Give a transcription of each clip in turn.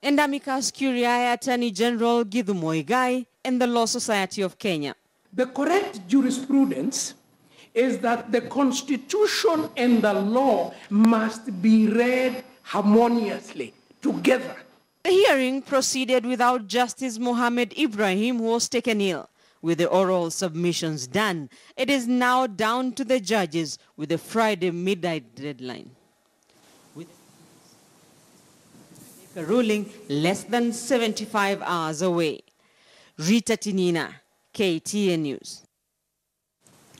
and Amicus Curiae Attorney General Githu Muigai and the Law Society of Kenya. The correct jurisprudence is that the Constitution and the law must be read harmoniously, together. The hearing proceeded without Justice Mohammed Ibrahim, who was taken ill. With the oral submissions done, it is now down to the judges with the Friday midnight deadline. With a ruling less than 75 hours away. Rita Tinina, KTN News.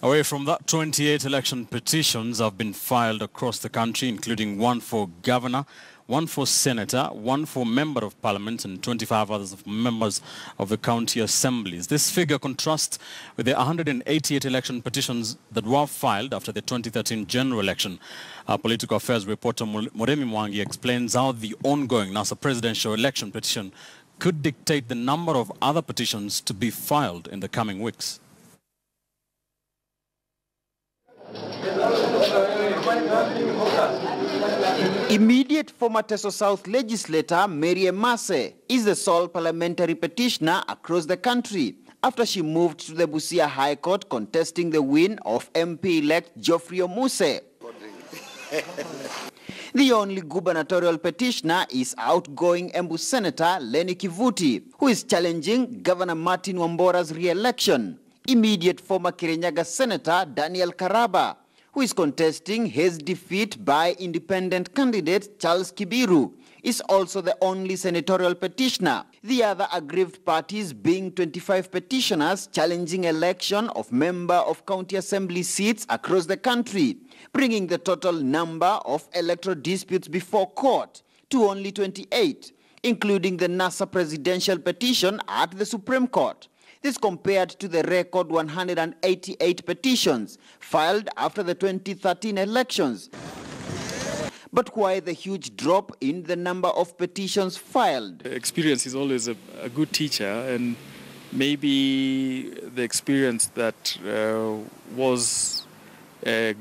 Away from that, 28 election petitions have been filed across the country, including one for governor, one for senator, one for member of parliament, and 25 others of members of the county assemblies. This figure contrasts with the 188 election petitions that were filed after the 2013 general election. Our political affairs reporter Moremi Mwangi explains how the ongoing NASA presidential election petition could dictate the number of other petitions to be filed in the coming weeks. Immediate former Teso South legislator Mary Emase is the sole parliamentary petitioner across the country after she moved to the Busia High Court contesting the win of MP-elect Geoffrey Omuse. The only gubernatorial petitioner is outgoing Embu Senator Lenny Kivuti, who is challenging Governor Martin Wambora's re-election. Immediate former Kirinyaga Senator Daniel Karaba, who is contesting his defeat by independent candidate Charles Kibiru, is also the only senatorial petitioner. The other aggrieved parties being 25 petitioners challenging election of member of county assembly seats across the country, bringing the total number of electoral disputes before court to only 28, including the NASA presidential petition at the Supreme Court. This compared to the record 188 petitions filed after the 2013 elections. But why the huge drop in the number of petitions filed? Experience is always a good teacher, and maybe the experience that was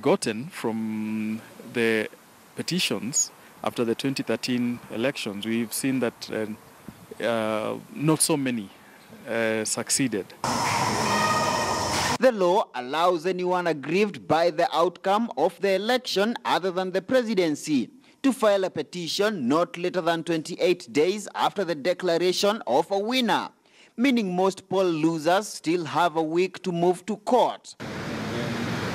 gotten from the petitions after the 2013 elections, we've seen that not so many succeeded. The law allows anyone aggrieved by the outcome of the election other than the presidency to file a petition not later than 28 days after the declaration of a winner, meaning most poll losers still have a week to move to court.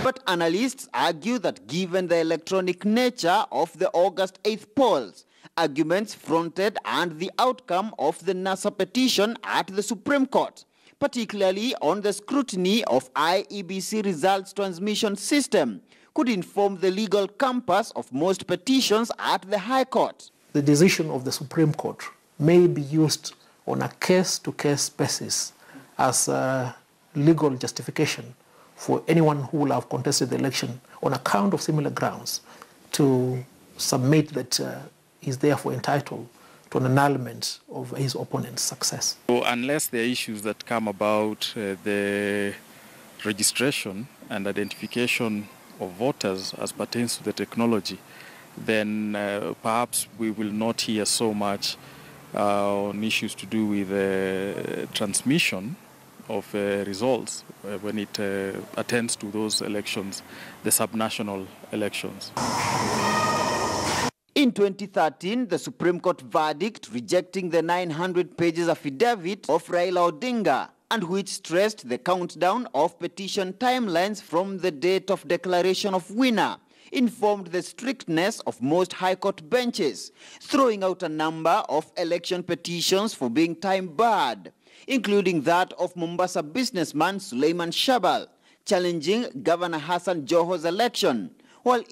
But analysts argue that given the electronic nature of the August 8th polls, arguments fronted and the outcome of the NASA petition at the Supreme Court, particularly on the scrutiny of IEBC results transmission system, could inform the legal compass of most petitions at the High Court. The decision of the Supreme Court may be used on a case-to-case basis as a legal justification for anyone who will have contested the election on account of similar grounds to submit that is therefore entitled to an annulment of his opponent's success. So unless there are issues that come about the registration and identification of voters as pertains to the technology, then perhaps we will not hear so much on issues to do with transmission of results when it attends to those elections, the subnational elections. In 2013, the Supreme Court verdict rejecting the 900 pages affidavit of Raila Odinga, and which stressed the countdown of petition timelines from the date of declaration of winner, informed the strictness of most High Court benches, throwing out a number of election petitions for being time-barred, including that of Mombasa businessman Suleiman Shabal, challenging Governor Hassan Joho's election, while